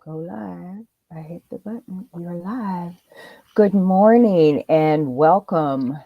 Go live. I hit the button. We're live. Good morning and welcome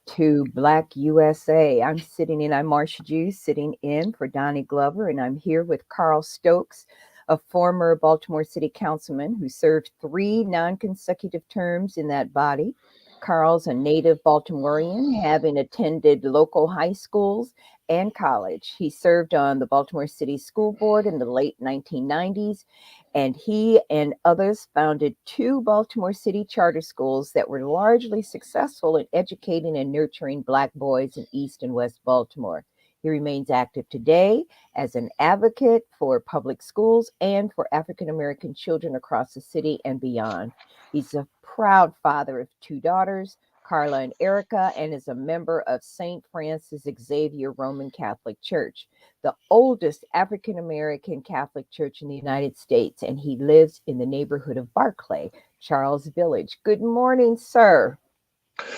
to Black USA. I'm Marsha Jews, sitting in for Donnie Glover, and I'm here with Carl Stokes, a former Baltimore City councilman who served 3 non-consecutive terms in that body. Carl's a native Baltimorean, having attended local high schools and college. He served on the Baltimore City School Board in the late 1990s, and he and others founded 2 Baltimore City charter schools that were largely successful in educating and nurturing Black boys in East and West Baltimore. He remains active today as an advocate for public schools and for African American children across the city and beyond. He's a proud father of 2 daughters, Carla and Erica, and is a member of St. Francis Xavier Roman Catholic Church, the oldest African American Catholic church in the United States, and he lives in the neighborhood of Barclay, Charles Village. Good morning, sir.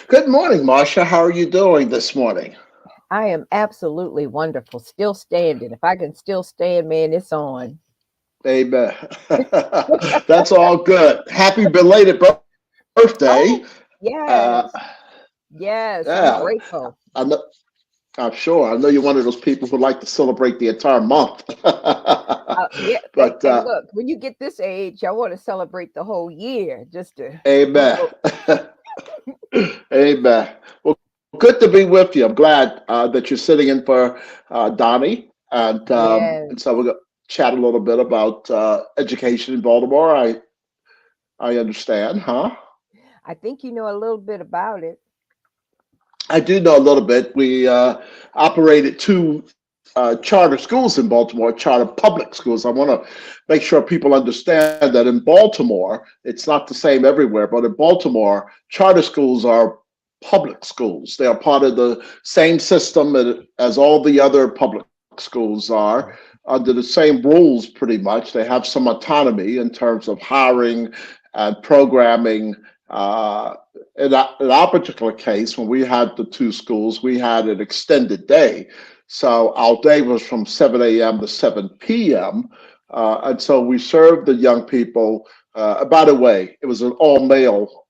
Good morning, Marsha. How are you doing this morning? I am absolutely wonderful. Still standing. If I can still stand, man, it's on. Amen. That's all good. Happy belated birthday. Oh, Uh, yes. Yes, I'm yeah, grateful. I know, I'm sure. I know you're one of those people who like to celebrate the entire month. Yeah, but hey, look, when you get this age, I want to celebrate the whole year just to go. amen. Amen. Well, good to be with you. I'm glad that you're sitting in for Donnie, and so Yes. we're going to chat a little bit about education in Baltimore. I understand, huh? I think you know a little bit about it. I do know a little bit. We operated 2 charter schools in Baltimore, charter public schools. I want to make sure people understand that in Baltimore, it's not the same everywhere, but in Baltimore, charter schools are public schools. They are part of the same system as all the other public schools are, under the same rules pretty much. They have some autonomy in terms of hiring and programming. In our particular case, when we had the 2 schools, we had an extended day. So our day was from 7 a.m. to 7 p.m. And so we served the young people. By the way, it was an all male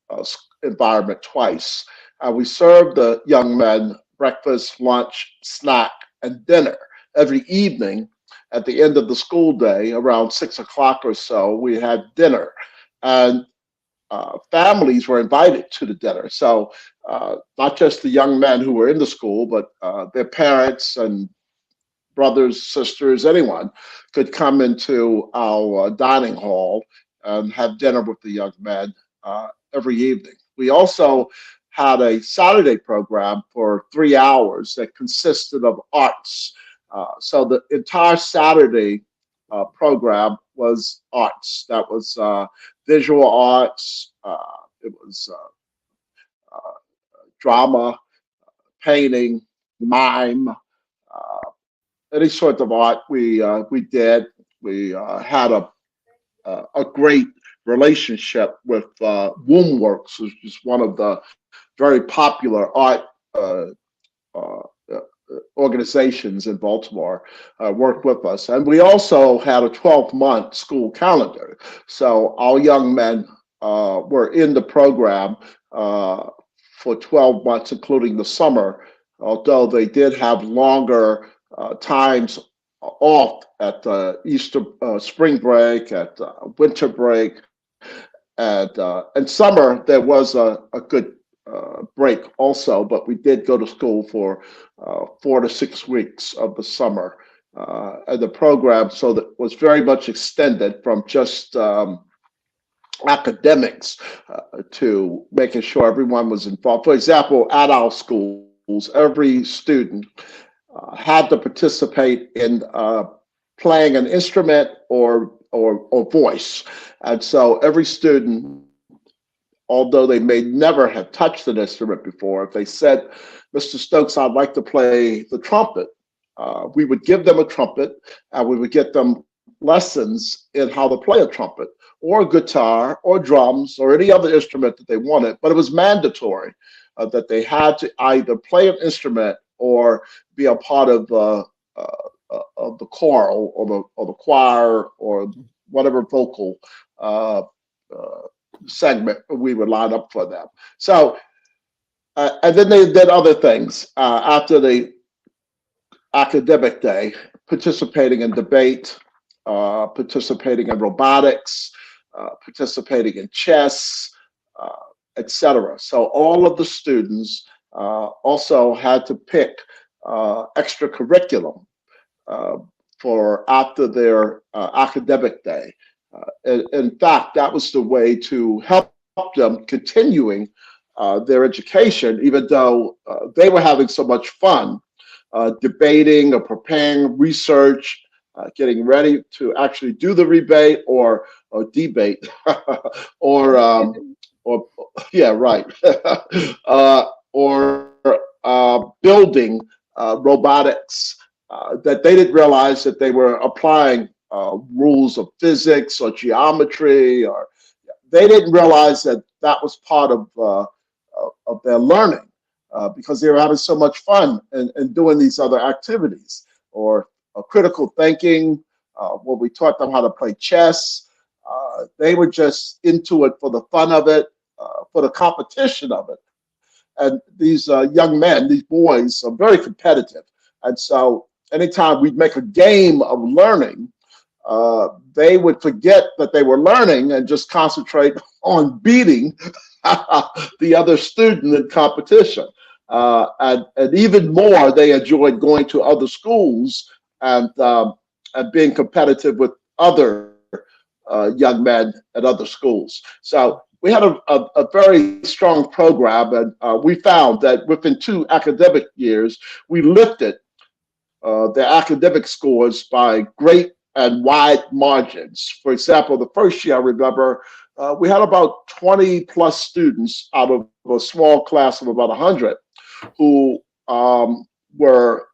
environment twice. We served the young men breakfast, lunch, snack, and dinner every evening. At the end of the school day, around 6 o'clock or so, we had dinner. And families were invited to the dinner. So not just the young men who were in the school, but their parents and brothers, sisters, anyone could come into our dining hall and have dinner with the young men every evening. We also had a Saturday program for 3 hours that consisted of arts. So the entire Saturday program was arts. That was visual arts. It was drama, painting, mime, any sort of art we did. We had a great relationship with Wombworks, which is one of the very popular art uh, uh, organizations in Baltimore worked with us. And we also had a 12-month school calendar. So our young men were in the program for 12 months, including the summer, although they did have longer times off at Easter, spring break, at winter break, and summer there was a good break also, but we did go to school for 4 to 6 weeks of the summer. And the program so that was very much extended from just academics to making sure everyone was involved. For example, at our schools, every student had to participate in playing an instrument or voice. And so every student, although they may never have touched an instrument before, if they said, Mr. Stokes, I'd like to play the trumpet, we would give them a trumpet and we would get them lessons in how to play a trumpet or a guitar or drums or any other instrument that they wanted. But it was mandatory that they had to either play an instrument or be a part of the choral or the choir or whatever vocal uh, uh, segment we would line up for them. So, and then they did other things after the academic day, participating in debate, participating in robotics, participating in chess, uh, etc. So all of the students also had to pick extra curriculum uh, for after their academic day. In fact, that was the way to help them continuing their education, even though they were having so much fun debating or preparing research, getting ready to actually do the rebate or debate, or or yeah, right, or building robotics that they didn't realize that they were applying rules of physics or geometry, or they didn't realize that that was part of their learning because they were having so much fun and doing these other activities or critical thinking. When we taught them how to play chess, they were just into it for the fun of it, for the competition of it. And these young men, these boys, are very competitive. And so anytime we'd make a game of learning, they would forget that they were learning and just concentrate on beating the other student in competition. And even more, they enjoyed going to other schools and being competitive with other young men at other schools. So we had a very strong program, and we found that within 2 academic years, we lifted their academic scores by great and wide margins. For example, the first year I remember we had about 20 plus students out of a small class of about 100 who were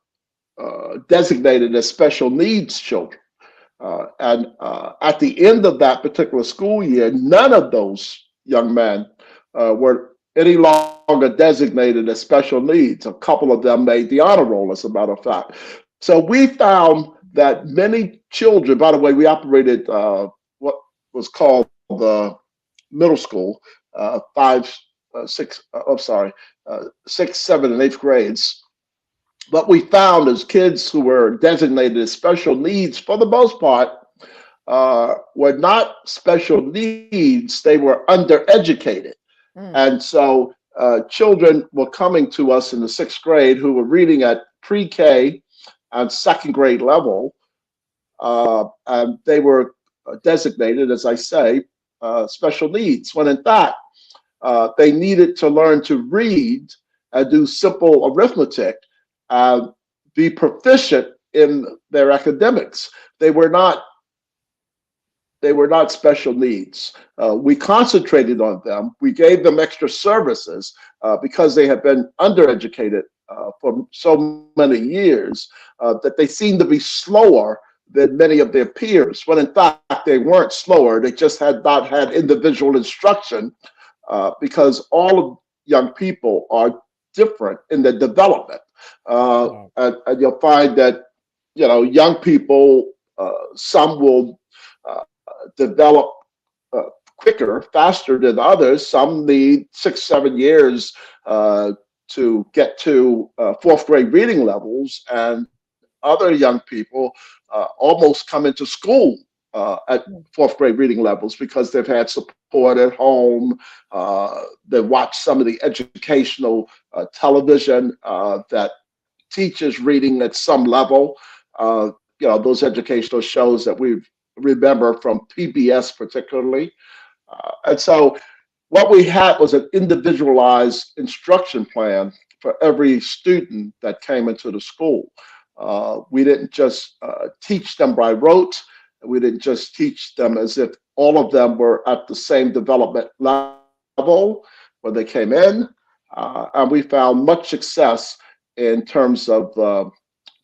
designated as special needs children. And at the end of that particular school year, none of those young men were any longer designated as special needs. A couple of them made the honor roll, as a matter of fact. So we found that many children, by the way, we operated what was called the middle school, five, six, I'm sorry, 6, 7, and 8th grades. What we found is kids who were designated as special needs, for the most part, were not special needs, they were undereducated. Mm. And so children were coming to us in the 6th grade who were reading at pre K and second grade level, and they were designated, as I say, special needs, when in fact, they needed to learn to read and do simple arithmetic and be proficient in their academics. They were not they were not special needs. We concentrated on them. We gave them extra services because they had been undereducated for so many years that they seemed to be slower than many of their peers, when in fact they weren't slower. They just had not had individual instruction because all of young people are different in their development. Yes. And you'll find that, young people, some will develop uh, quicker, faster than others. Some need 6, 7 years to get to 4th grade reading levels, and other young people almost come into school at Mm. 4th grade reading levels because they've had support at home. They watch some of the educational television that teaches reading at some level. Those educational shows that we remember from PBS particularly. And so what we had was an individualized instruction plan for every student that came into the school. We didn't just teach them by rote. We didn't just teach them as if all of them were at the same development level when they came in. And we found much success in terms of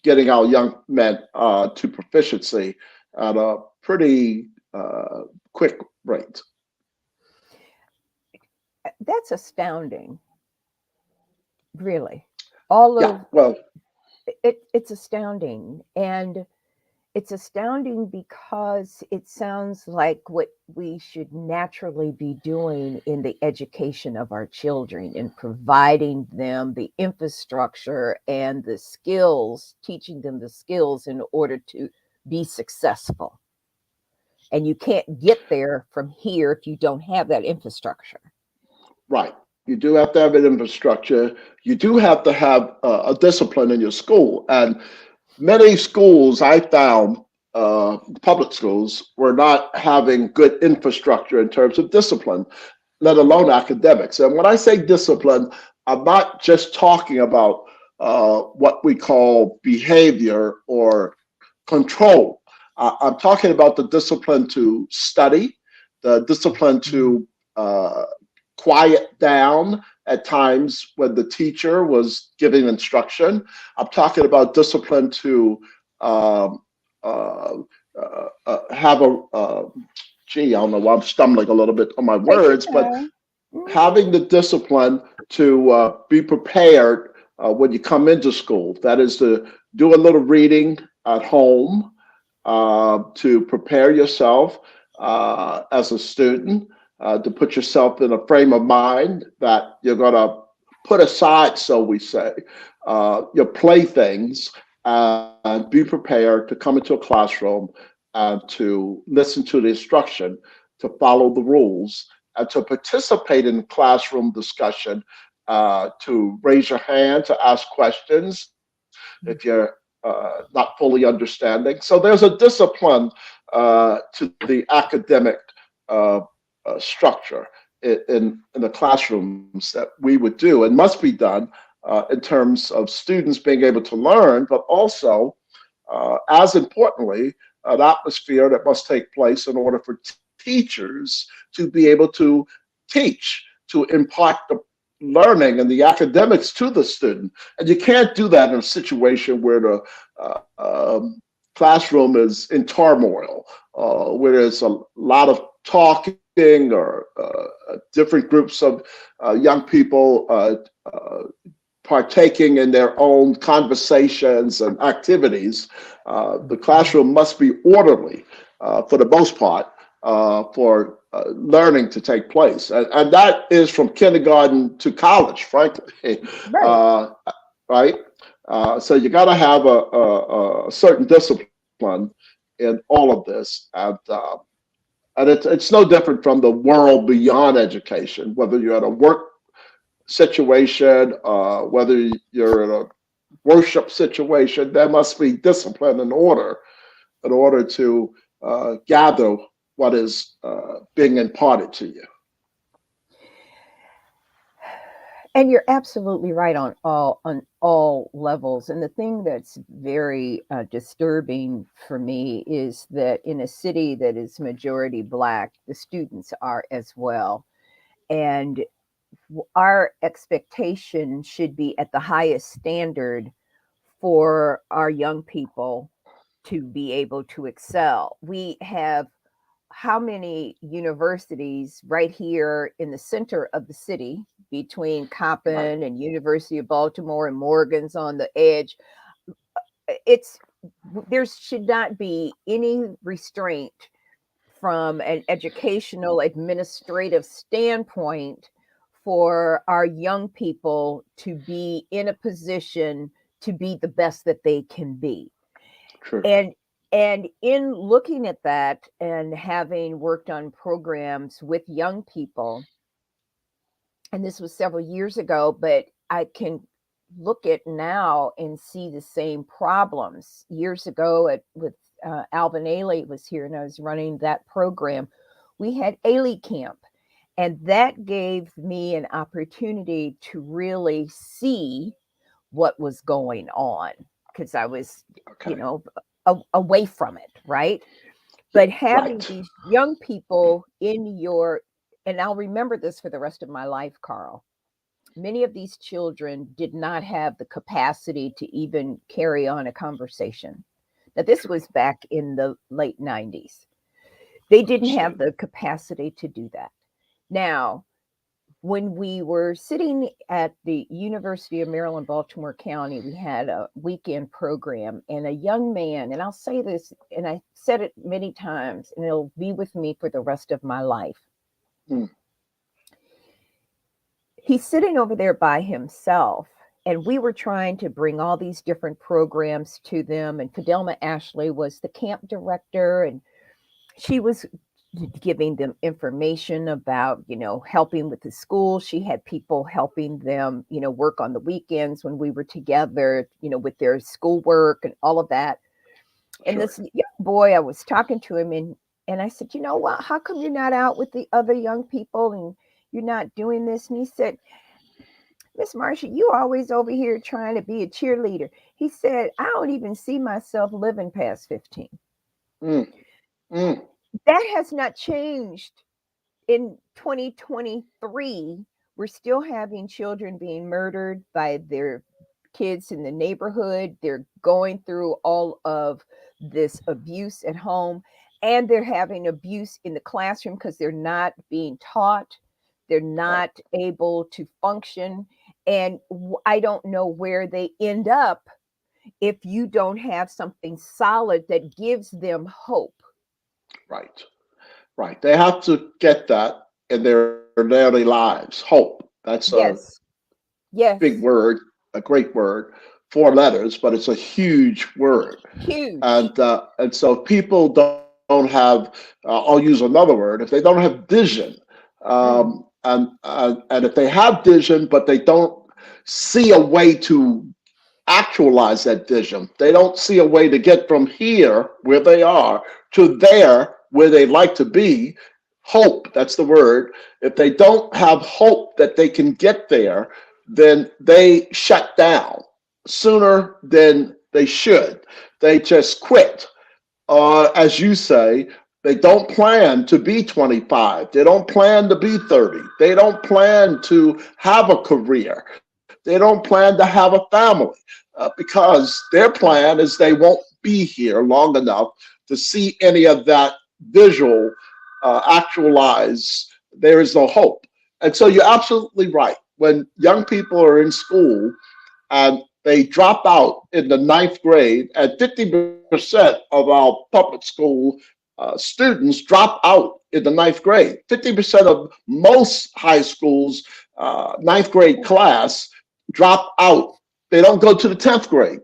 getting our young men to proficiency at a pretty quick rate. That's astounding, really. All Yeah, of well, it, it's astounding. And It's astounding because it sounds like what we should naturally be doing in the education of our children and providing them the infrastructure and the skills, teaching them the skills in order to be successful. And you can't get there from here if you don't have that infrastructure. Right. You do have to have an infrastructure. You do have to have a discipline in your school. And many schools I found, public schools, were not having good infrastructure in terms of discipline, let alone academics. And when I say discipline, I'm not just talking about what we call behavior or control. I'm talking about the discipline to study, the discipline to uh, quiet down at times when the teacher was giving instruction. I'm talking about discipline to um, uh, have a, gee, I don't know why I'm stumbling a little bit on my Take your words, but time. Mhm. having the discipline to be prepared when you come into school. That is to do a little reading at home, to prepare yourself as a student, to put yourself in a frame of mind that you're going to put aside, so we say, your playthings, and be prepared to come into a classroom and to listen to the instruction, to follow the rules, and to participate in classroom discussion, to raise your hand, to ask questions if you're not fully understanding. So there's a discipline to the academic uh, structure in the classrooms that we would do and must be done in terms of students being able to learn, but also, as importantly, an atmosphere that must take place in order for teachers to be able to teach, to impart the learning and the academics to the student. And you can't do that in a situation where the classroom is in turmoil, where there's a lot of talking or different groups of young people partaking in their own conversations and activities. The classroom must be orderly for the most part for learning to take place. And that is from kindergarten to college, frankly. Right. Uh, right? So you got to have a certain discipline in all of this. And it's no different from the world beyond education, whether you're at a work situation, whether you're in a worship situation, there must be discipline and order in order to gather what is being imparted to you. And you're absolutely right on all levels. And the thing that's very disturbing for me is that in a city that is majority Black, the students are as well. And our expectation should be at the highest standard for our young people to be able to excel. We have how many universities right here in the center of the city between Right. Coppin and University of Baltimore and Morgan's on the edge. It's there should not be any restraint from an educational administrative standpoint for our young people to be in a position to be the best that they can be. True. And in looking at that and having worked on programs with young people, and this was several years ago, but I can look at now and see the same problems. Years ago, with Alvin Ailey was here, and I was running that program. We had Ailey Camp, and that gave me an opportunity to really see what was going on because I was, you Okay. know, away from it, right? But having Right. these young people in your, and I'll remember this for the rest of my life, Carl. Many of these children did not have the capacity to even carry on a conversation. Now, this True. was back in the late 90s. They didn't have Understood. the capacity to do that. Now, when we were sitting at the University of Maryland, Baltimore County, we had a weekend program, and a young man, and I'll say this, and I said it many times, and it'll be with me for the rest of my life. Mm. He's sitting over there by himself, and we were trying to bring all these different programs to them. And Fidelma Ashley was the camp director, and she was giving them information about, helping with the school. She had people helping them, work on the weekends when we were together, with their schoolwork and all of that. And Sure. this young boy, I was talking to him, and I said, what, how come you're not out with the other young people and you're not doing this? And he said, Miss Marsha, you always over here trying to be a cheerleader. He said, I don't even see myself living past 15. Mm. Mm. That has not changed in 2023. We're still having children being murdered by their kids in the neighborhood. They're going through all of this abuse at home, and they're having abuse in the classroom because they're not being taught. They're Right. not able to function. And I don't know where they end up if you don't have something solid that gives them hope. Right. Right. They have to get that in their daily lives. Hope. That's a Yes, big yes, word, a great word, 4 letters, but it's a huge word. huge. And so people don't have. I'll use another word. If they don't have vision, Mm, and if they have vision, but they don't see a way to actualize that vision. They don't see a way to get from here where they are to there where they like to be. Hope, that's the word. If they don't have hope that they can get there, then they shut down sooner than they should. They just quit. As you say, they don't plan to be 25. They don't plan to be 30. They don't plan to have a career. They don't plan to have a family because their plan is they won't be here long enough to see any of that visual actualize. There is no hope. And so you're absolutely right. When young people are in school and they drop out in the ninth grade, and 50% of our public school students drop out in the ninth grade. 50% of most high schools' ninth grade class drop out. They don't go to the 10th grade.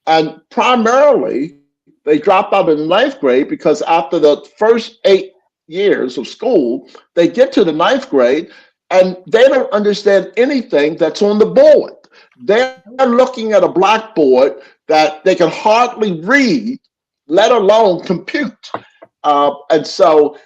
And primarily, they drop out in the ninth grade because after the first 8 years of school, they get to the ninth grade and they don't understand anything that's on the board. They're looking at a blackboard that they can hardly read, let alone compute. And so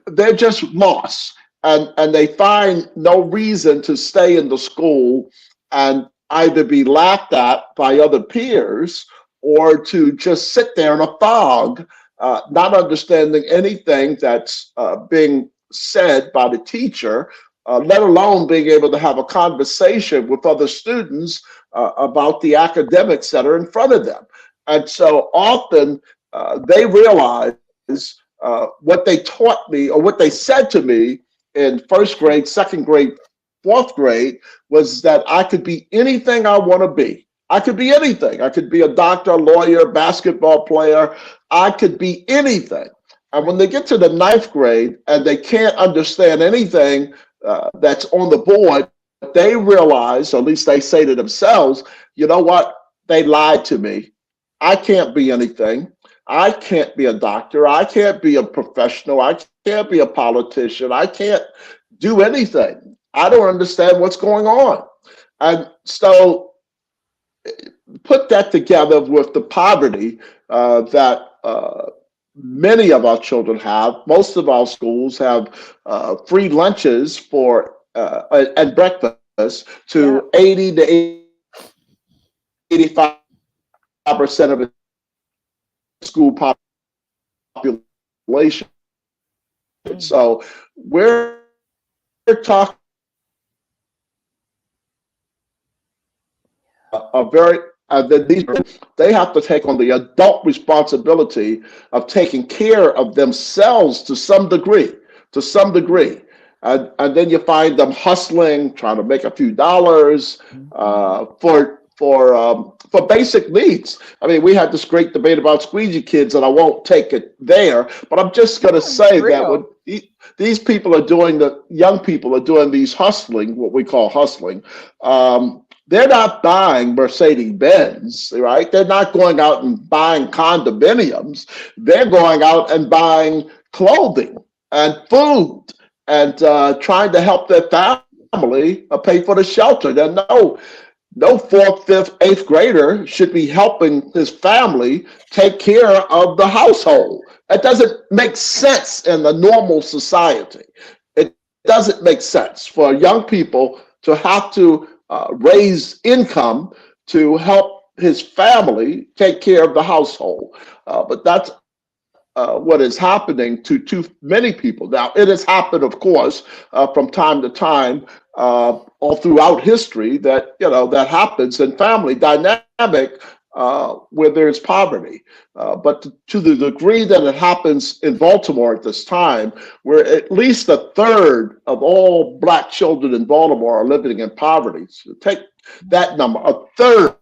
they're just lost, and they find no reason to stay in the school and either be laughed at by other peers or to just sit there in a fog, not understanding anything that's being said by the teacher, let alone being able to have a conversation with other students about the academics that are in front of them. And so often they realize what they taught me or what they said to me in first grade, second grade, fourth grade was that I could be anything I want to be. I could be anything. I could be a doctor, a lawyer, basketball player. I could be anything. And when right. they get to the ninth grade and they can't understand anything that's on the board, they realize, or at least they say to themselves, you know what? They lied to me. I can't be anything. I can't be a doctor. I can't be a professional. I can't be a politician. I can't do anything. I don't understand what's going on. And so put that together with the poverty that many of our children have. Most of our schools have free lunches for and breakfast to Yeah. 80 to 85% of the school population. Mm, So we're talking a very that these they have to take on the adult responsibility of taking care of themselves to some degree, to some degree. and then you find them hustling, trying to make a few dollars Mhm. for basic needs. I mean, we had this great debate about squeegee kids, and I won't take it there, but I'm just going to No, it's say that when real. these people are doing the young people are doing these hustling, what we call hustling. They're not buying Mercedes Benz, right? They're not going out and buying condominiums. They're going out and buying clothing and food and trying to help their family pay for the shelter. No fourth, fifth, eighth grader should be helping his family take care of the household. That doesn't make sense in the normal society. It doesn't make sense for young people to have to raise income to help his family take care of the household. But that's what is happening to too many people. Now, it has happened, of course, from time to time, all throughout history that that happens in family dynamic where there's poverty. But to the degree that it happens in Baltimore at this time, where at least a third of all Black children in Baltimore are living in poverty. So take that number, a third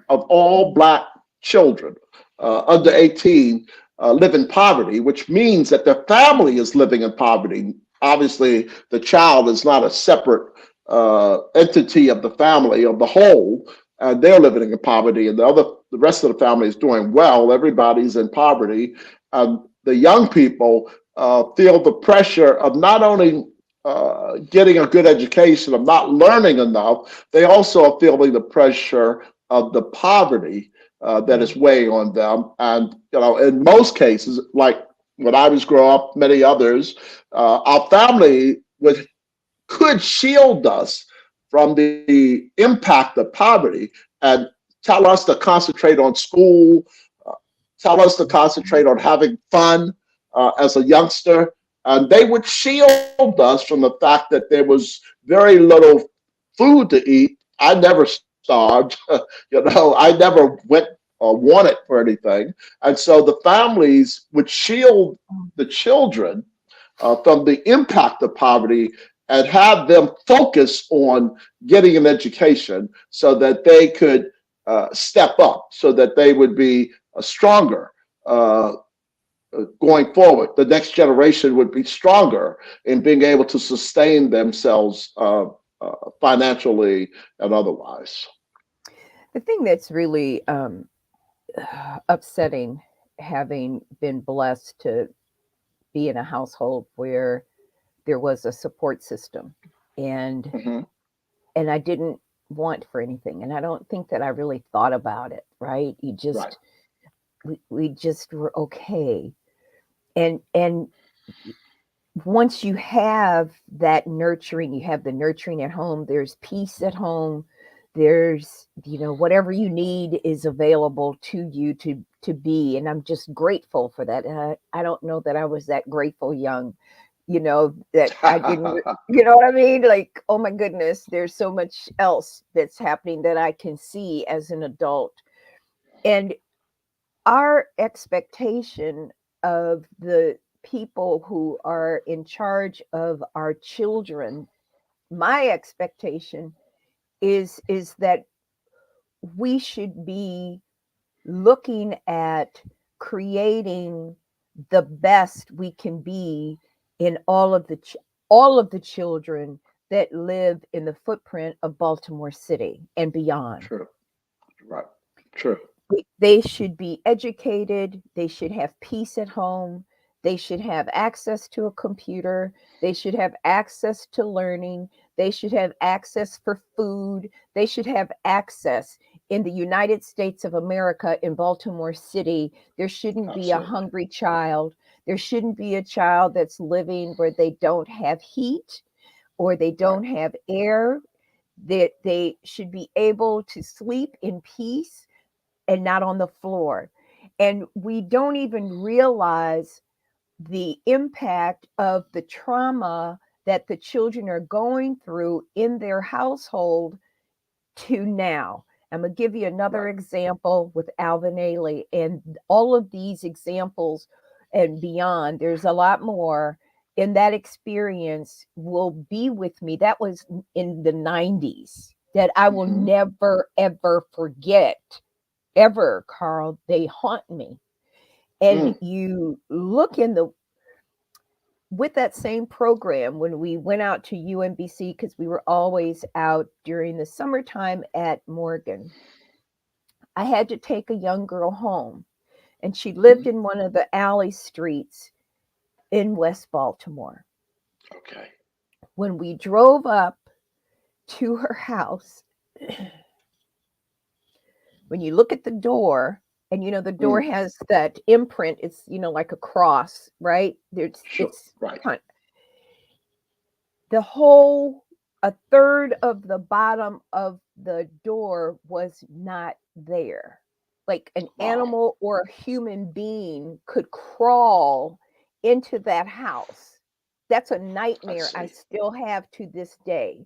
of all Black children under 18 live in poverty, which means that their family is living in poverty. Obviously, the child is not a separate entity of the family of the whole, and they're living in poverty, and the rest of the family is doing well. Everybody's in poverty. The young people feel the pressure of not only getting a good education, of not learning enough, they also are feeling the pressure of the poverty that is Mhm. weighing on them. And in most cases, like when I was growing up, many others, our family could shield us from the impact of poverty and tell us to concentrate on school, uh, tell us to concentrate on having fun as a youngster. And they would shield us from the fact that there was very little food to eat. I never starved. I never went or wanted for anything. And so the families would shield the children from the impact of poverty and have them focus on getting an education so that they could step up, so that they would be stronger uh, going forward. The next generation would be stronger in being able to sustain themselves financially and otherwise. The thing that's really upsetting, having been blessed to be in a household where there was a support system, and Mm-hmm. and I didn't want for anything, and I don't think that I really thought about it, right? You Right. just we just were okay. And once you have that nurturing, you have the nurturing at home, there's peace at home, there's whatever you need is available to you to be, and I'm just grateful for that. And I don't know that I was that grateful young, that I didn't, you know what I mean? Like, oh my goodness, there's so much else that's happening that I can see as an adult. And our expectation of the people who are in charge of our children, my expectation is that we should be looking at creating the best we can be in all of the children that live in the footprint of Baltimore City and beyond. True. Right. True. They should be educated. They should have peace at home. They should have access to a computer. They should have access to learning. They should have access for food. They should have access. In the United States of America, in Baltimore City, there shouldn't be a Absolutely. hungry child. There shouldn't be a child that's living where they don't have heat or they Right. don't have air. That they should be able to sleep in peace and not on the floor. And we don't even realize the impact of the trauma that the children are going through in their household to now. I'm going to give you another Right. example with Alvin Ailey, and all of these examples and beyond. There's a lot more. and that experience will be with me. That was in the 90s that I will Mm-hmm. never, ever forget. Ever, Carl. They haunt me. And Mm. you look in the with that same program when we went out to UMBC, because we were always out during the summertime at Morgan. I had to take a young girl home, and she lived Mm. in one of the alley streets in West Baltimore. Okay. When we drove up to her house, when you look at the door, and the door Mm. has that imprint, it's like a cross, right? There's Sure. it's Right. kind the whole a third of the bottom of the door was not there. Like an Wow. animal or a human being could crawl into that house. That's a I nightmare I see. still have to this day.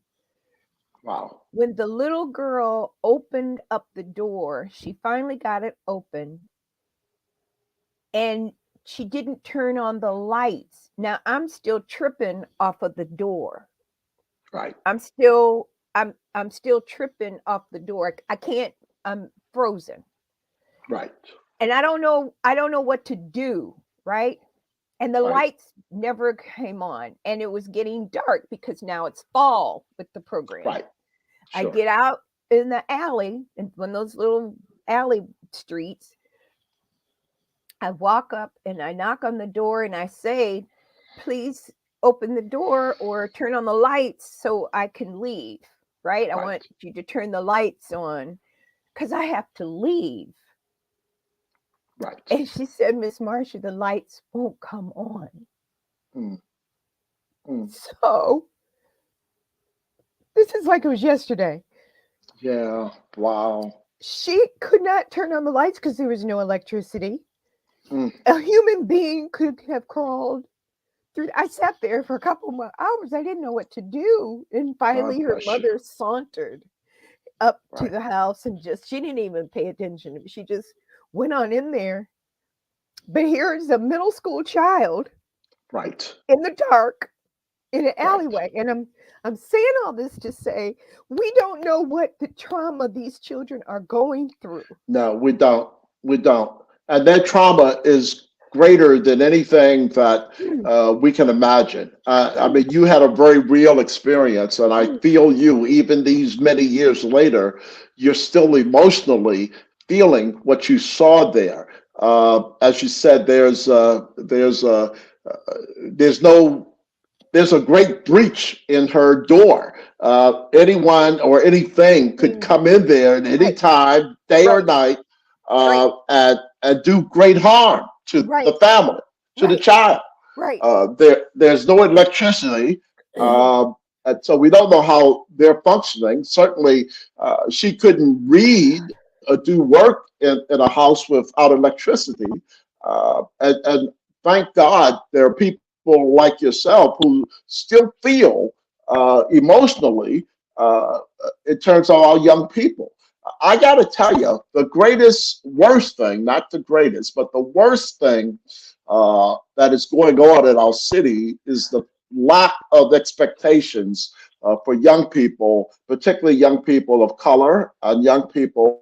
Wow. When the little girl opened up the door, she finally got it open, and she didn't turn on the lights. Now I'm still tripping off of the door. Right. I'm still I'm still tripping off the door. I can't. I'm frozen. Right. And I don't know what to do, right? And the Right. lights never came on, and it was getting dark because now it's fall with the program. Right. I Sure. get out in the alley, and one of those little alley streets, I walk up and I knock on the door and I say, "Please open the door or turn on the lights so I can leave." Right? I Right. want you to turn the lights on because I have to leave. Right. And she said, "Miss Marsha, the lights won't come on." Mm. Mm. So this is like it was yesterday. Yeah. Wow. She could not turn on the lights because there was no electricity. Mm. A human being could have crawled through. I sat there for a couple more hours. I didn't know what to do. And finally, God her bless you. mother sauntered up to Right. the house and she didn't even pay attention. She just went on in there. But here's a middle school child Right. in the dark in an Right. alleyway. And I'm saying all this to say we don't know what the trauma these children are going through. No, we don't. We don't. And that trauma is greater than anything that we can imagine. I mean, you had a very real experience, and I feel you, even these many years later, you're still emotionally feeling what you saw there. As you said, there's no there's a great breach in her door. Anyone or anything could come in there at any Right, time, day or right, night, right, and do great harm to the right, family, to the right, child. right. There's no electricity, and so we don't know how they're functioning. Certainly, she couldn't read or do work in a house without electricity. And thank God there are people like yourself who still feel emotionally in terms of our young people. I got to tell you, the worst thing, not the greatest, but the worst thing that is going on in our city is the lack of expectations for young people, particularly young people of color and young people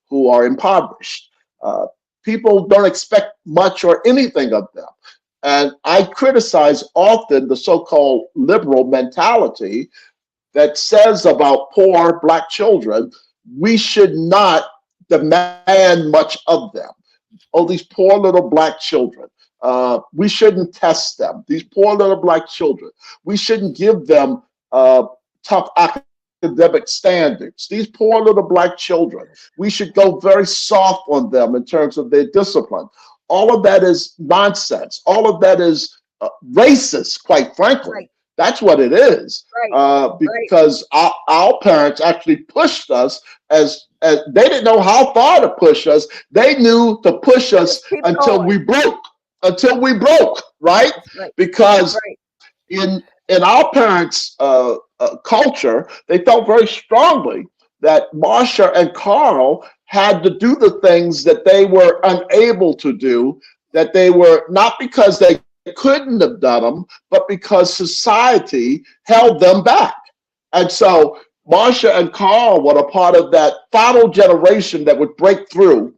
who are impoverished. Uh, People don't expect much or anything of them. And I criticize often the so-called liberal mentality that says about poor Black children, we should not demand much of them. Oh, these poor little Black children. We shouldn't test them. These poor little Black children. We shouldn't give them tough academic standards. These poor little Black children. We should go very soft on them in terms of their discipline. All of that is nonsense. All of that is racist, quite frankly. Right, That's what it is. right, right. Because our parents actually pushed us as they didn't know how far to push us. They knew to push us Just keep until going. we broke, until we broke, right? That's right. That's Because right. in our parents' culture, they felt very strongly that Marsha and Carl had to do the things that they were unable to do, that they were not because they couldn't have done them, but because society held them back. And so Marsha and Carl were a part of that final generation that would break through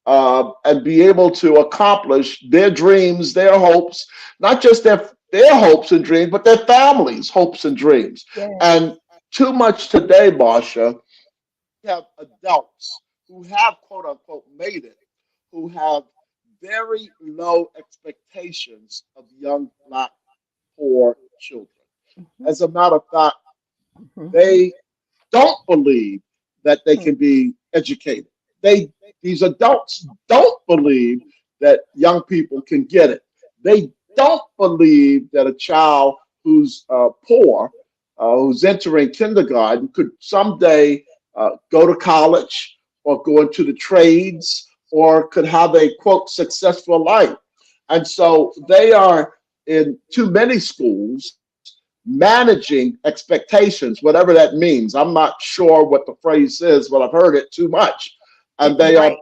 and be able to accomplish their dreams, their hopes, not just their hopes and dreams, but their families' hopes and dreams. Yes. And too much today, Marsha, we have adults who have quote unquote made it, who have very low expectations of young black poor children. Mhm. As a matter of fact, Mhm. they don't believe that they can be educated. These adults don't believe that young people can get it. They don't believe that a child who's poor, who's entering kindergarten, could someday go to college or go into the trades or could have a quote successful life. And so they are in too many schools managing expectations, whatever that means. I'm not sure what the phrase is, but I've heard it too much. And Right.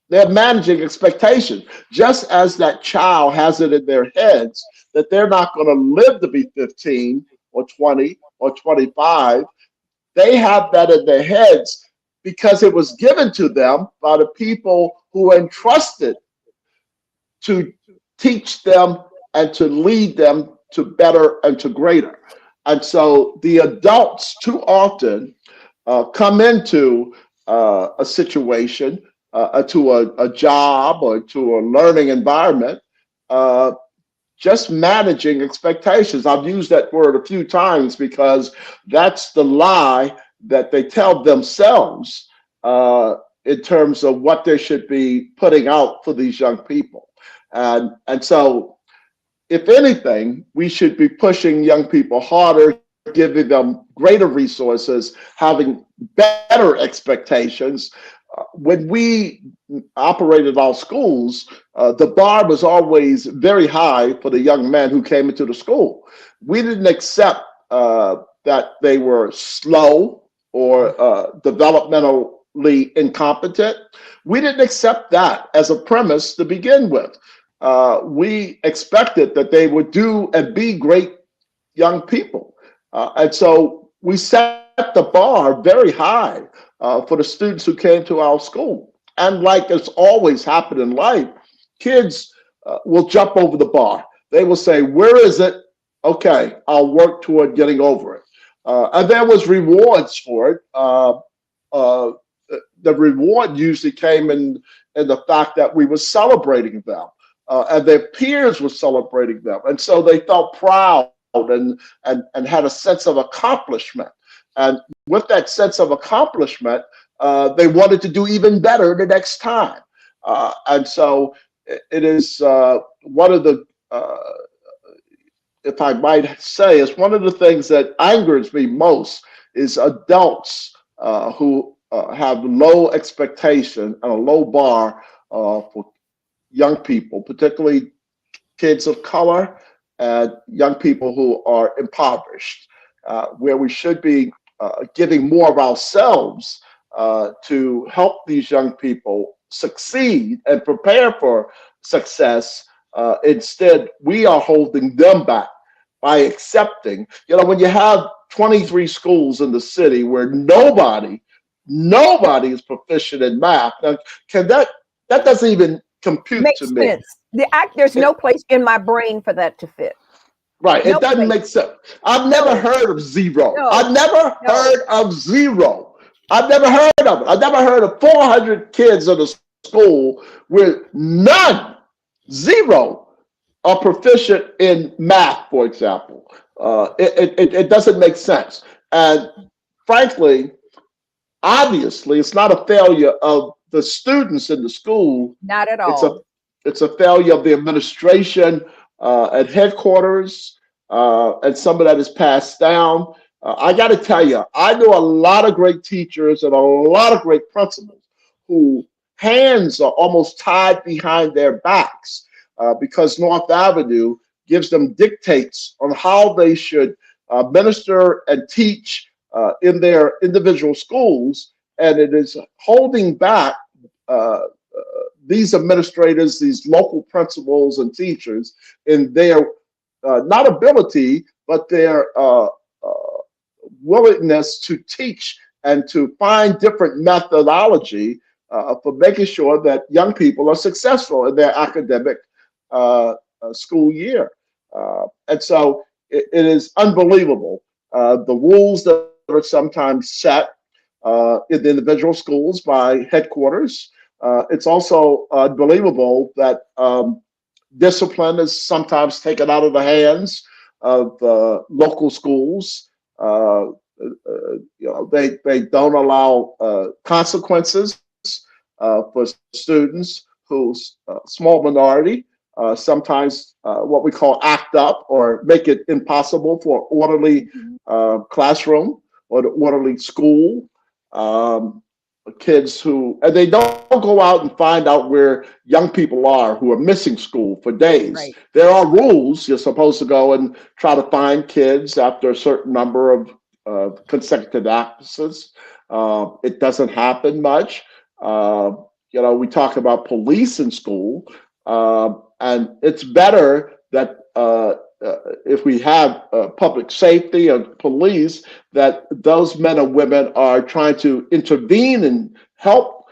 they're managing expectations, just as that child has it in their heads that they're not going to live to be 15 or 20 or 25. They have that in their heads because it was given to them by the people who entrusted to teach them and to lead them to better and to greater. And so the adults too often come into a situation, to a job or to a learning environment, uh, just managing expectations. I've used that word a few times because that's the lie that they tell themselves in terms of what they should be putting out for these young people. And so, if anything, we should be pushing young people harder, giving them greater resources, having better expectations. When we operated our schools, the bar was always very high for the young men who came into the school. We didn't accept that they were slow or developmentally incompetent. We didn't accept that as a premise to begin with. We expected that they would do and be great young people. And so we set the bar very high for the students who came to our school. And like it's always happened in life, kids will jump over the bar. They will say, "Where is it? Okay, I'll work toward getting over it." And there was rewards for it. Uh, the reward usually came in the fact that we were celebrating them. And their peers were celebrating them. And so they felt proud and had a sense of accomplishment. And with that sense of accomplishment, they wanted to do even better the next time. And so it is one of the, if I might say, it's one of the things that angers me most is adults who have low expectation and a low bar for young people, particularly kids of color and young people who are impoverished, where we should be giving more of ourselves to help these young people succeed and prepare for success. Instead, we are holding them back by accepting. When you have 23 schools in the city where nobody is proficient in math, now, that doesn't even compute to Makes me. sense. There's It, no place in my brain for that to fit. right. No It doesn't place. make sense. I've never No, heard of zero. no, I've never no. heard of zero. I've never heard of it. I've never heard of 400 kids in a school where none, zero, are proficient in math, for example. It doesn't make sense. And frankly, obviously, it's not a failure of the students in the school. Not at It's a all. it's a failure of the administration at headquarters, and some of that is passed down. I got to tell you, I know a lot of great teachers and a lot of great principals who hands are almost tied behind their backs because North Avenue gives them dictates on how they should minister and teach in their individual schools, and it is holding back uh, these administrators, these local principals and teachers, in their not ability, but their willingness to teach and to find different methodology for making sure that young people are successful in their academic school year. And so it is unbelievable the rules that are sometimes set in the individual schools by headquarters. It's also unbelievable that discipline is sometimes taken out of the hands of local schools. They don't allow consequences for students whose small minority sometimes what we call act up or make it impossible for orderly classroom or the orderly school. Um, Kids who, and they don't go out and find out where young people are who are missing school for days. Right. There are rules. You're supposed to go and try to find kids after a certain number of consecutive absences. It doesn't happen much. Uh, we talk about police in school, and it's better that if we have public safety and police, that those men and women are trying to intervene and help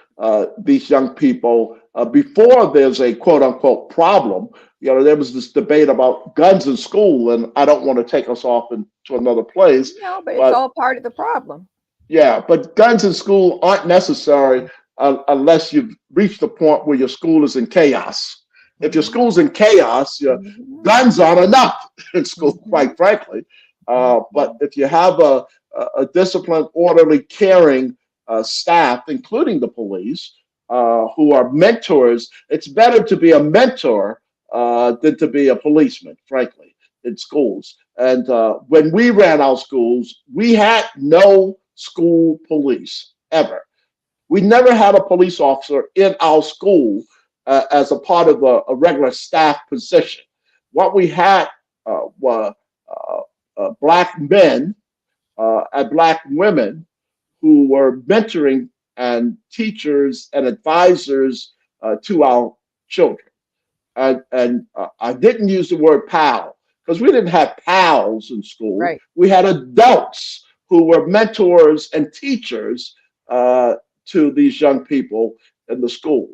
these young people before there's a quote unquote problem. There was this debate about guns in school, and I don't want to take us off into another place, No, but it's but all part of the problem. yeah, but guns in school aren't necessary unless you've reached the point where your school is in chaos. If your Mhm. school's in chaos, your Mhm. guns aren't enough in school, quite Mhm. frankly. But Mhm. if you have a disciplined, orderly, caring staff, including the police, who are mentors, it's better to be a mentor than to be a policeman, frankly, in schools. And when we ran our schools, we had no school police ever. We never had a police officer in our school as a part of a regular staff position. What we had were black men and black women who were mentoring and teachers and advisors to our children. And I didn't use the word pal because we didn't have pals in school. Right. We had adults who were mentors and teachers uh, to these young people in the school,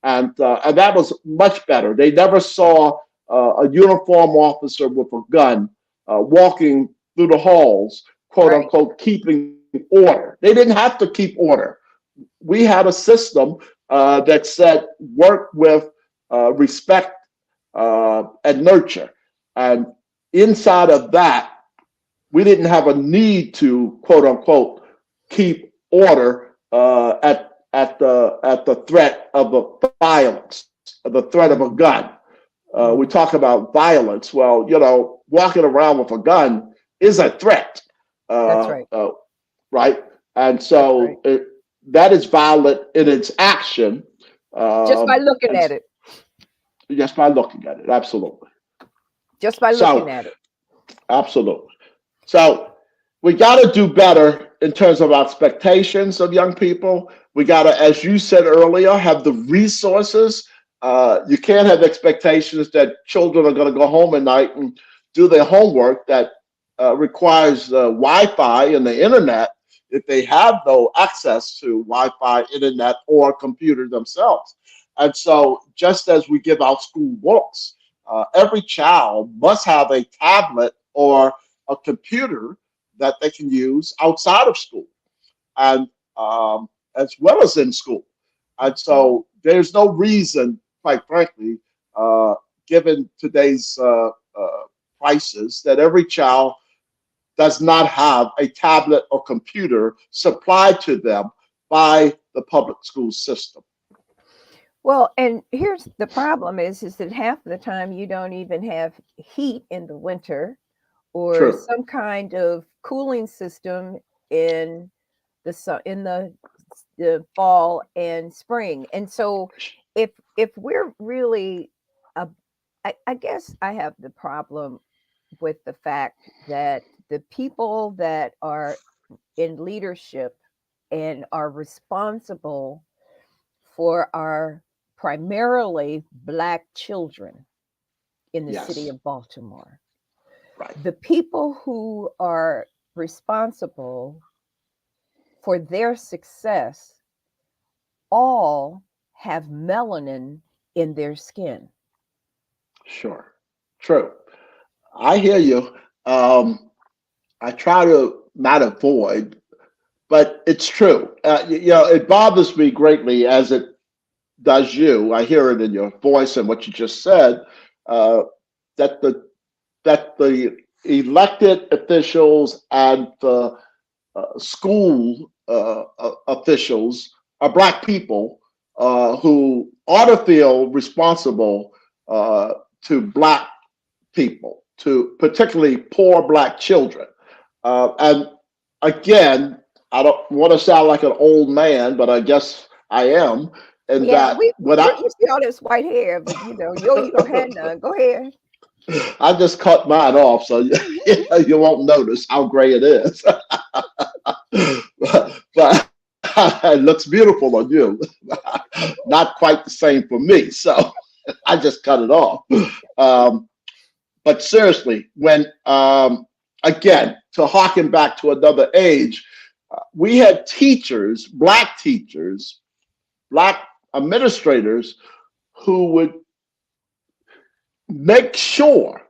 and that was much better. They never saw a uniform officer with a gun walking through the halls, quote Right. unquote, keeping order. They didn't have to keep order. We had a system that said work with respect and nurture. And inside of that, we didn't have a need to quote unquote keep order at the threat of a violence, of the threat of a Mhm. gun. We Mhm. talk about violence. Well, walking around with a gun is a threat, That's uh, right. uh, right? And That's right. so that is violent in its action, Just by looking and at it. just by looking at it, absolutely. Just by looking So, at it. absolutely. So, we got to do better in terms of expectations of young people. We got to, as you said earlier, have the resources. You can't have expectations that children are going to go home at night and do their homework that requires Wi-Fi and the internet if they have no access to Wi-Fi, internet, or computer themselves. And so, just as we give out school books, every child must have a tablet or a computer that they can use outside of school and as well as in school. And Mhm. so there's no reason, quite frankly, uh, given today's prices, that every child does not have a tablet or computer supplied to them by the public school system. Well, and here's the problem is that half the time you don't even have heat in the winter or True. some kind of cooling system in the fall and spring. And so if we're really a, I guess I have the problem with the fact that the people that are in leadership and are responsible for our primarily Black children in the city Yes. of Baltimore. Right. The people who are responsible for their success all have melanin in their skin. Sure. True. I hear you. I try to not avoid, but it's true. It bothers me greatly, as it does you. I hear it in your voice and what you just said, uh, that the elected officials and the school officials are Black people who ought to feel responsible to Black people, to particularly poor Black children. And again, I don't want to sound like an old man, but I guess I am. And Yeah, that when we see all this white hair, but you don't have none. Go ahead. I just cut mine off, so you won't notice how gray it is. but it looks beautiful on you. Not quite the same for me, so I just cut it off. Um, but seriously, when again, to harken back to another age, we had teachers, Black administrators, who would make sure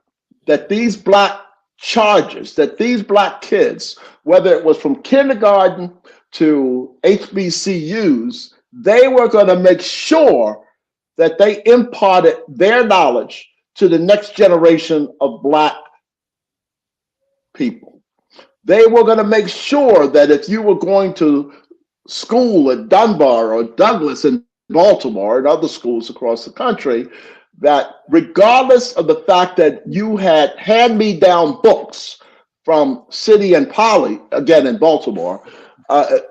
that these Black charges, that these Black kids, whether it was from kindergarten to HBCUs, they were going to make sure that they imparted their knowledge to the next generation of Black people. They were going to make sure that if you were going to school at Dunbar or Douglas in Baltimore and other schools across the country, that regardless of the fact that you had hand-me-down books from City and Poly, again in Baltimore,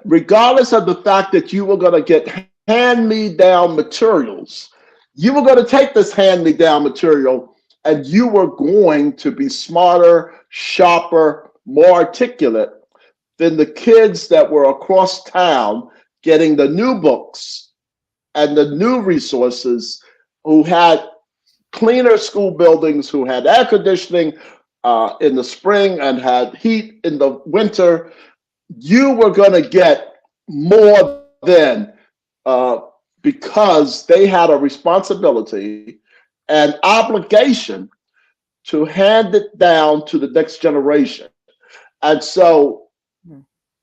regardless of the fact that you were going to get hand-me-down materials, you were going to take this hand-me-down material and you were going to be smarter, sharper, more articulate than the kids that were across town getting the new books and the new resources, who had cleaner school buildings, who had air conditioning in the spring and had heat in the winter. You were going to get more than because they had a responsibility and obligation to hand it down to the next generation. And so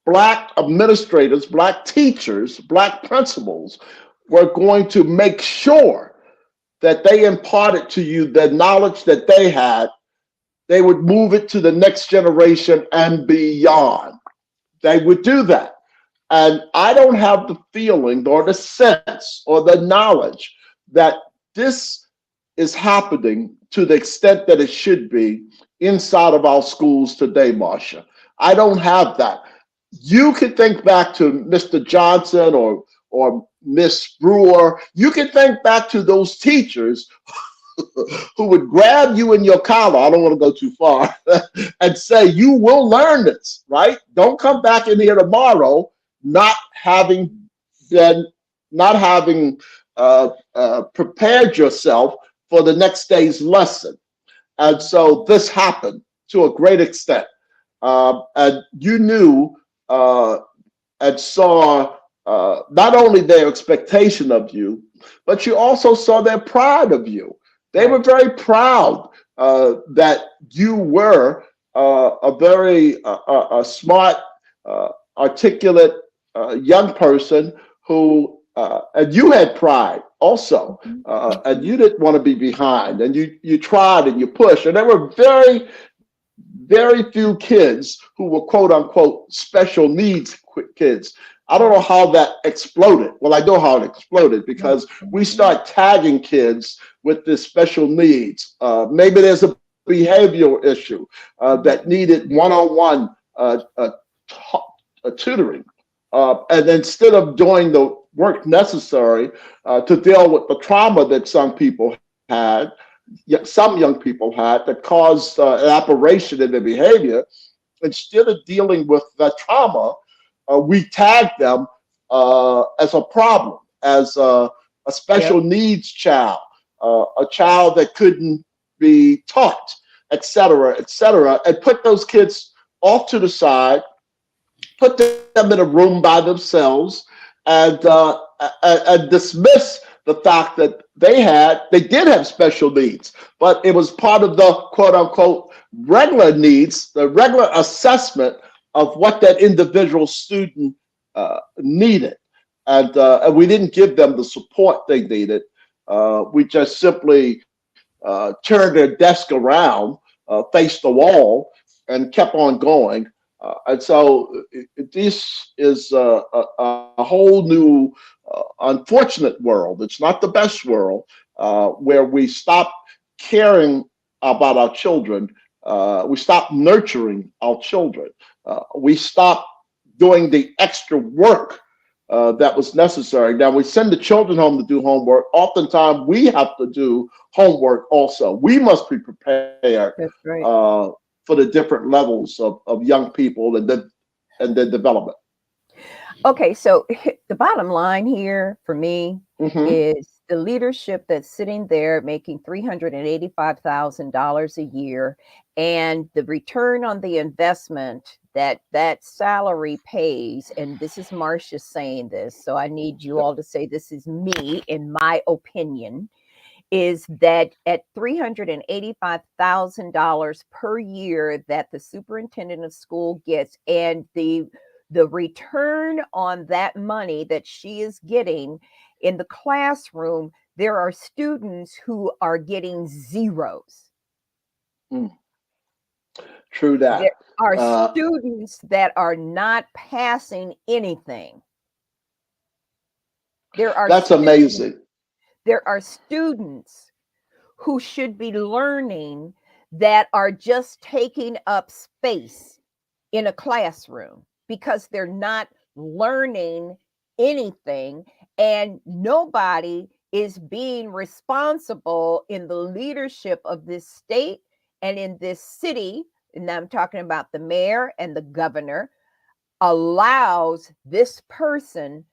Black administrators, Black teachers, Black principals were going to make sure that they imparted to you the knowledge that they had. They would move it to the next generation and beyond. They would do that. And I don't have the feeling or the sense or the knowledge that this is happening to the extent that it should be inside of our schools today, Marsha. I don't have that. You can think back to Mr. Johnson or Miss Brewer. You can think back to those teachers who would grab you in your collar, I don't want to go too far, and say, you will learn this, right? Don't come back in here tomorrow not having been, not having prepared yourself for the next day's lesson. And so this happened to a great extent. And you knew and saw not only their expectation of you, but you also saw their pride of you. They were very proud that you were a very smart, articulate young person who, and you had pride also, and you didn't want to be behind, and you tried and you pushed, and there were very few kids who were quote unquote special needs kids. I don't know how that exploded. Well, I know how it exploded because we start tagging kids with this special needs. Maybe there's a behavioral issue that needed one-on-one tutoring. And instead of doing the work necessary to deal with the trauma that some people had, some young people had, that caused an aberration in their behavior, instead of dealing with that trauma, we tagged them as a problem, as a Yep. special needs child, a child that couldn't be taught, et cetera, and put those kids off to the side, put them in a room by themselves, and dismiss the fact that they did have special needs, but it was part of the quote unquote regular needs, the regular assessment of what that individual student needed, and we didn't give them the support they needed. We just simply turned their desk around, faced the wall, and kept on going. And so this is a whole new, unfortunate world. It's not the best world, where we stop caring about our children. We stop nurturing our children. We stop doing the extra work that was necessary. Now, we send the children home to do homework. Oftentimes, we have to do homework also. We must be prepared That's right. for the different levels of young people and their development. Okay, so the bottom line here for me Hmm. is the leadership that's sitting there making $385,000 a year, and the return on the investment that that salary pays. And this is Marcia saying this, so I need you all to say this is me, in my opinion, is that at $385,000 per year that the superintendent of school gets, and the return on that money that she is getting in the classroom, there are students who are getting zeros. Mm, true that. There are Uh, students that are not passing anything. There are that's students, amazing. there are students who should be learning that are just taking up space in a classroom because they're not learning anything, and nobody is being responsible in the leadership of this state and in this city, and I'm talking about the mayor and the governor, allows this person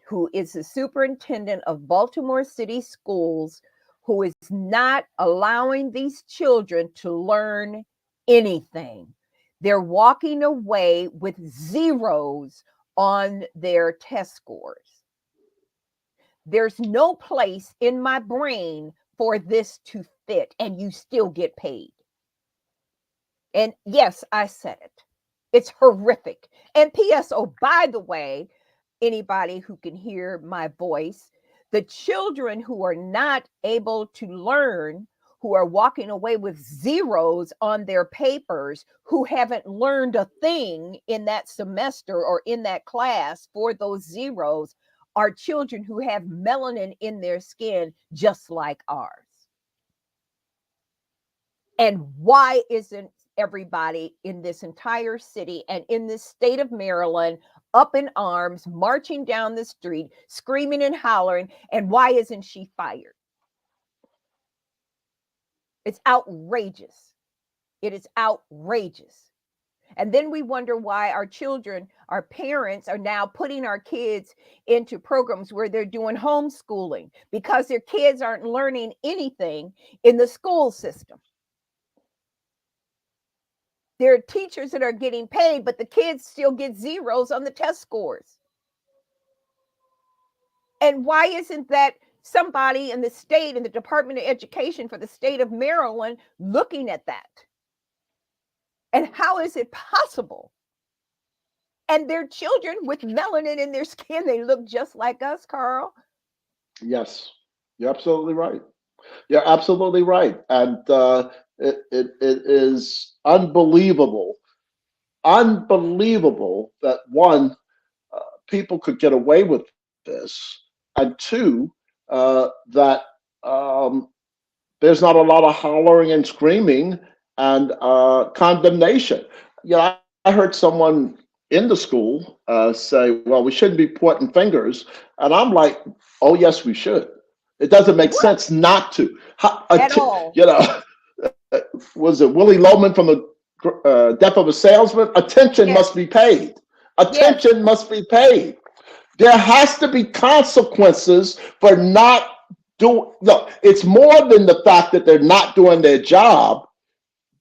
who is the superintendent of Baltimore City Schools, who is not allowing these children to learn anything. They're walking away with zeros on their test scores. There's no place in my brain for this to fit, and you still get paid. And yes, I said it. It's horrific. And P.S. Oh, by the way, anybody who can hear my voice, the children who are not able to learn, who are walking away with zeros on their papers, who haven't learned a thing in that semester or in that class for those zeros, are children who have melanin in their skin just like ours. And why isn't everybody in this entire city and in this state of Maryland up in arms, marching down the street, screaming and hollering? And why isn't she fired? It's outrageous. It is outrageous. And then we wonder why our children, our parents are now putting our kids into programs where they're doing homeschooling because their kids aren't learning anything in the school system. There are teachers that are getting paid, but the kids still get zeros on the test scores. And why isn't that somebody in the state, in the Department of Education for the state of Maryland, looking at that? And how is it possible? And their children with melanin in their skin, they look just like us, Carl. Yes, you're absolutely right. You're absolutely right. And it is unbelievable that one, people could get away with this, and two, that um, there's not a lot of hollering and screaming and condemnation. You know, I heard someone in the school say, "Well, we shouldn't be pointing fingers," and I'm like, "Oh, yes, we should. It doesn't make What? sense not to." At all. You know, was it Willie Loman from the Death of a Salesman? Attention Yes. must be paid. Yes. Attention must be paid. There has to be consequences for not doing. Look, it's more than the fact that they're not doing their job.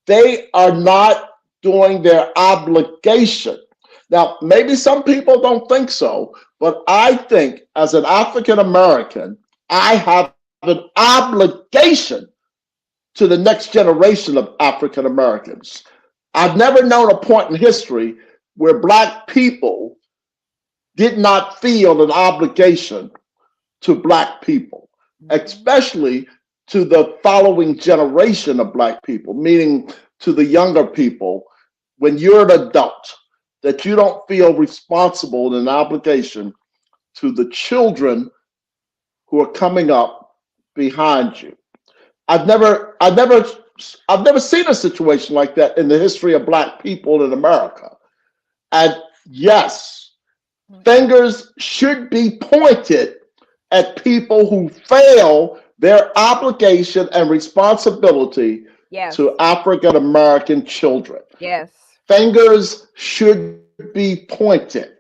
They are not doing their obligation. Now, maybe some people don't think so, but I think as an African American, I have an obligation to the next generation of African Americans. I've never known a point in history where Black people did not feel an obligation to Black people, especially to the following generation of Black people, meaning to the younger people. When you're an adult, that you don't feel responsible and an obligation to the children who are coming up behind you. I've never, I've never, I've never seen a situation like that in the history of Black people in America. And yes, fingers should be pointed at people who fail their obligation and responsibility Yes. to African American children. Yes. Fingers should be pointed.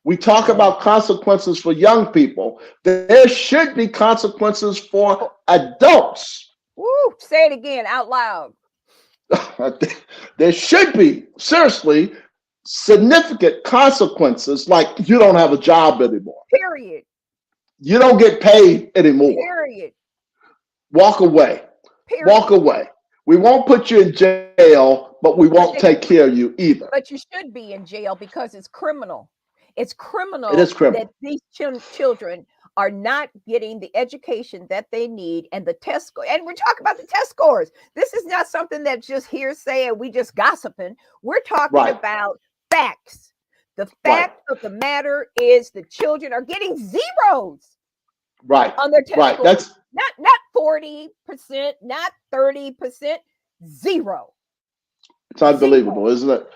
We talk about consequences for young people. There should be consequences for adults. Woo! Say it again out loud. There should be, seriously, significant consequences, like you don't have a job anymore. Period. You don't get paid anymore. Period. Walk away. Period. Walk away. We won't put you in jail, but we won't take care of you either. But you should be in jail because it's criminal. It's criminal, It is criminal. that these children are not getting the education that they need and the test score. And we're talking about the test scores. This is not something that's just hearsay and we just gossiping. We're talking Right. about facts. The fact of the matter is the children are getting zeros Right. on their test Right. scores. That's Not 40%, not 30%, zero. it's unbelievable, isn't it?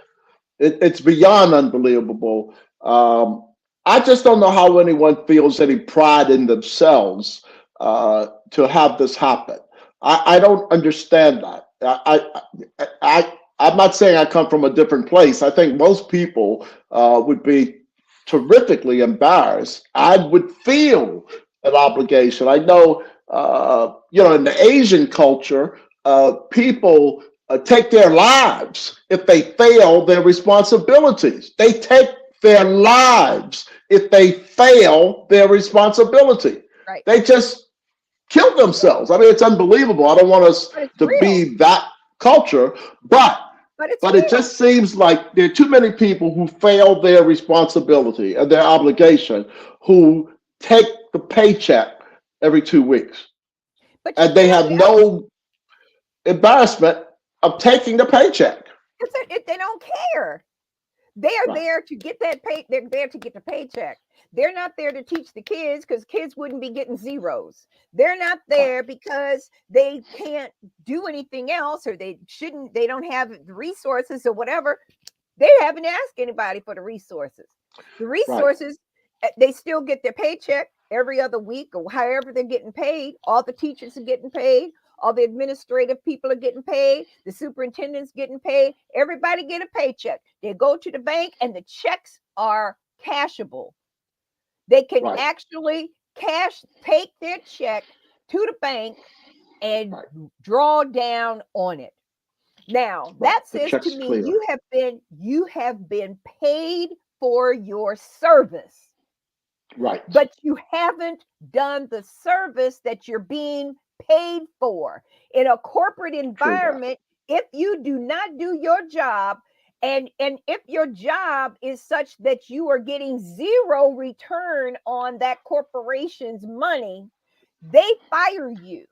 It's beyond unbelievable. I just don't know how anyone feels any pride in themselves to have this happen. I don't understand that. I'm not saying I come from a different place. I think most people would be terrifically embarrassed. I would feel an obligation. I know, in the Asian culture, people take their lives if they fail their responsibilities. They take their lives if they fail their responsibility. Right. They just kill themselves. I mean, it's unbelievable. I don't want us to real. be that culture, but it just seems like there are too many people who fail their responsibility and their obligation, who take the paycheck every 2 weeks. And they have no embarrassment of taking the paycheck. They don't care. They are there to get that pay. They're there to get the paycheck. They're not there to teach the kids because kids wouldn't be getting zeros. They're not there because they can't do anything else or they don't have the resources or whatever. They haven't asked anybody for the resources. The resources, they still get their paycheck every other week or however they're getting paid. All the teachers are getting paid. All the administrative people are getting paid. The superintendent's getting paid. Everybody get a paycheck. They go to the bank and the checks are cashable. They can actually take their check to the bank and draw down on it. Now, that says to me, you have been paid for your service. Right. But you haven't done the service that you're being paid for. In a corporate environment, if you do not do your job, and if your job is such that you are getting zero return on that corporation's money, they fire you.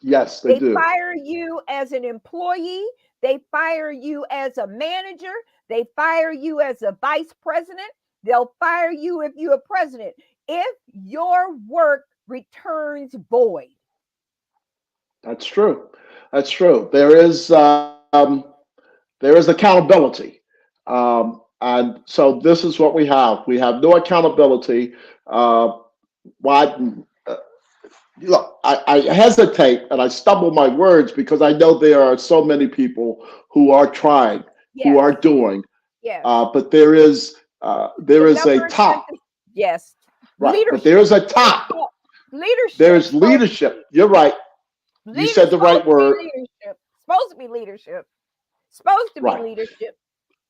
Yes, they do. They fire you as an employee. They fire you as a manager. They fire you as a vice president. They'll fire you if you're a president. If your work returns void. That's true. That's true. There is accountability, and so this is what we have. We have no accountability. Look, I hesitate and I stumble my words because I know there are so many people who are trying, who are doing. Yes. But there is a top. Yes. Right. But Leadership. there is a top. Leadership. There's leadership. You're right. You said the Supposed right to be word. leadership. Supposed to be leadership. Supposed to be Right. leadership.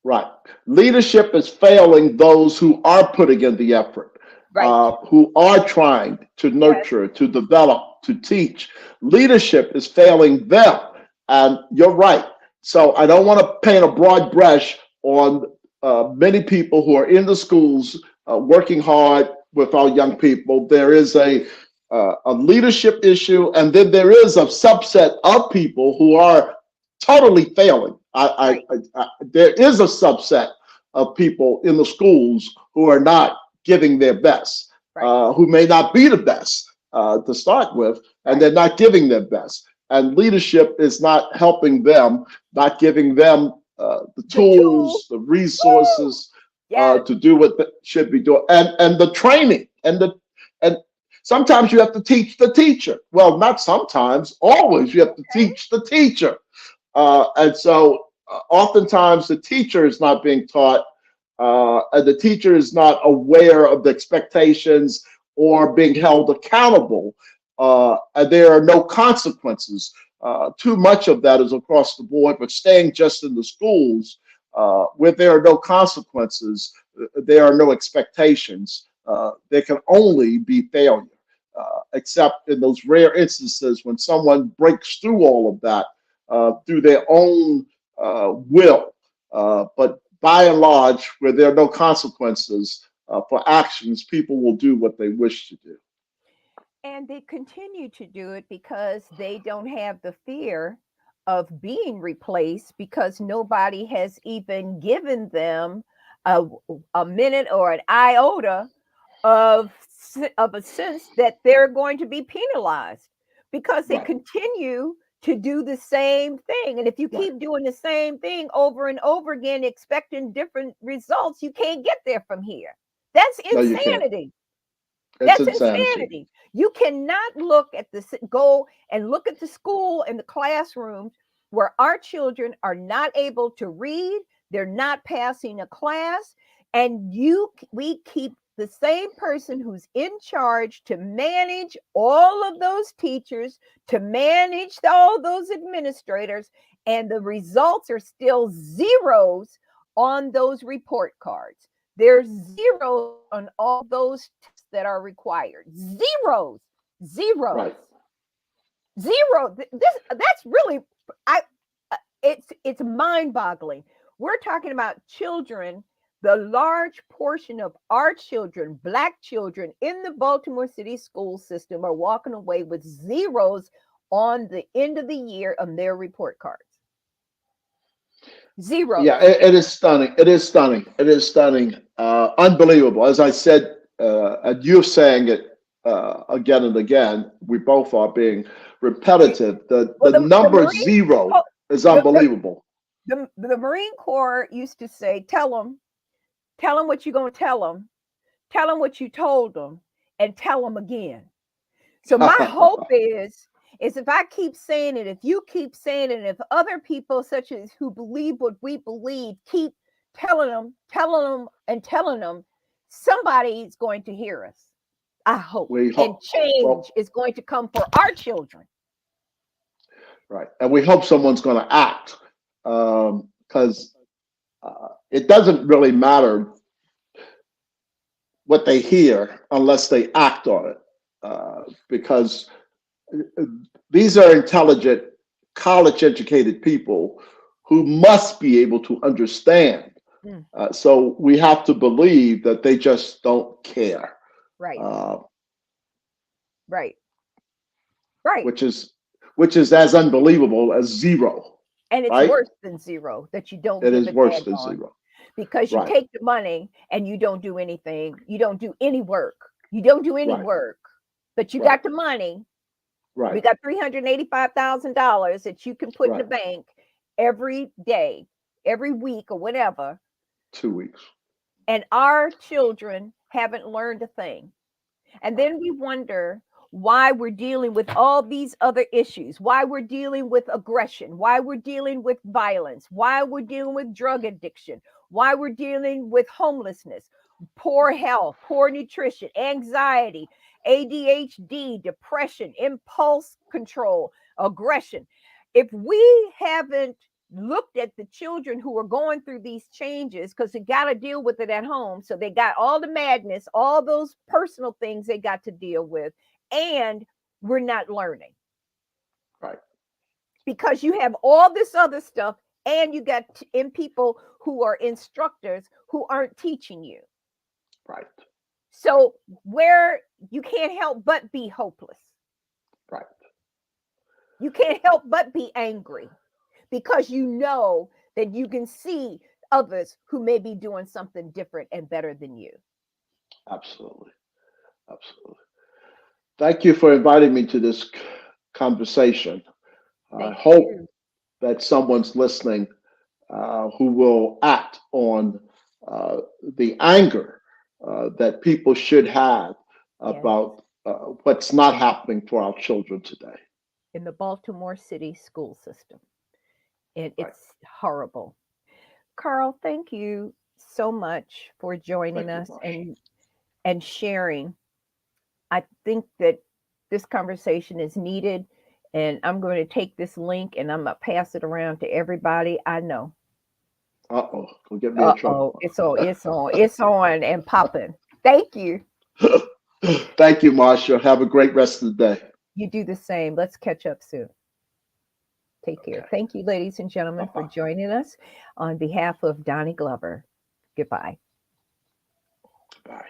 Right. Leadership is failing those who are putting in the effort, Right. who are trying to Yes. nurture, to develop, to teach. Leadership is failing them. And you're right. So I don't want to paint a broad brush on many people who are in the schools working hard with our young people. There is a leadership issue, and then there is a subset of people who are totally failing. Right. There is a subset of people in the schools who are not giving their best, Right. who may not be the best to start with, and they're Right. not giving their best. And leadership is not helping them, not giving them the The tool. tools, the Woo! resources Yes. to do what they should be doing, and the training, and sometimes you have to teach the teacher. Well, not sometimes, always you have to Okay. teach the teacher. And so oftentimes the teacher is not being taught, and the teacher is not aware of the expectations or being held accountable, and there are no consequences. Too much of that is across the board, but staying just in the schools where there are no consequences, there are no expectations. There can only be failure, except in those rare instances when someone breaks through all of that through their own will. But by and large, where there are no consequences for actions, people will do what they wish to do. And they continue to do it because they don't have the fear of being replaced because nobody has even given them a, a minute or an iota of, of a sense that they're going to be penalized because they Right, continue to do the same thing. And if you right. keep doing the same thing over and over again, expecting different results, you can't get there from here. That's No, you can't. insanity. It's That's insanity. insanity. You cannot look at go and look at the school and the classrooms where our children are not able to read, they're not passing a class, and we keep the same person who's in charge to manage all of those teachers, to manage all those administrators, and the results are still zeros on those report cards. There's zeros on all those tests that are required. Zeros, zeros, Right. zero. That's really I. It's mind-boggling. We're talking about children. The large portion of our children, Black children in the Baltimore City school system, are walking away with zeros on the end of the year on their report cards. Yeah, Zeros. it is stunning. It is stunning. It is stunning. Unbelievable. As I said, and you're saying it again and again, we both are being repetitive. Well, The the number Marine, zero oh, is the, unbelievable. the Marine Corps used to say, tell them what you're going to tell them what you told them, and tell them again. So my hope is if I keep saying it, if you keep saying it, if other people such as who believe what we believe keep telling them, and telling them, somebody is going to hear us. I hope. We And hope. change Well, is going to come for our children. right, and we hope someone's going to act, because it doesn't really matter what they hear unless they act on it, because these are intelligent, college educated people who must be able to understand. Mm, So we have to believe that they just don't care, right, uh, right, right. which is as unbelievable as zero, And it's right? worse than zero that you don't It give is a worse than daggone, zero, because you right? take the money and you don't do anything. You don't do any work. You don't do any Right, work, but you right, got the money. We right, got $385,000 that you can put in the right. bank every day, every week, or whatever. 2 weeks. And our children haven't learned a thing. And then we wonder why we're dealing with all these other issues, why we're dealing with aggression, why we're dealing with violence, why we're dealing with drug addiction, why we're dealing with homelessness. poor health, poor nutrition, anxiety, ADHD, depression, impulse control, aggression. If we haven't looked at the children who are going through these changes, because they got to deal with it at home. So they got all the madness, all those personal things they got to deal with, and we're not learning Right. because you have all this other stuff, and you got in people who are instructors who aren't teaching you. Right. So where you can't help but be hopeless. Right. You can't help but be angry because you know that you can see others who may be doing something different and better than you. Absolutely. Absolutely. Thank you for inviting me to this conversation. I Thank hope you. that someone's listening who will act on uh, the anger that people should have Yes. about what's not happening for our children today. In the Baltimore City school system. And Right. it's horrible. Carl, thank you so much for joining Thank you, us Marsha. and sharing. I think that this conversation is needed, and I'm going to take this link and I'm going to pass it around to everybody I know. Uh-oh, gonna get me in trouble. Oh, it's on and popping. Thank you. Thank you, Marsha. Have a great rest of the day. You do the same. Let's catch up soon. Take care. Okay. Thank you, ladies and gentlemen, for Bye-bye. joining us on behalf of Donnie Glover. Goodbye. Bye.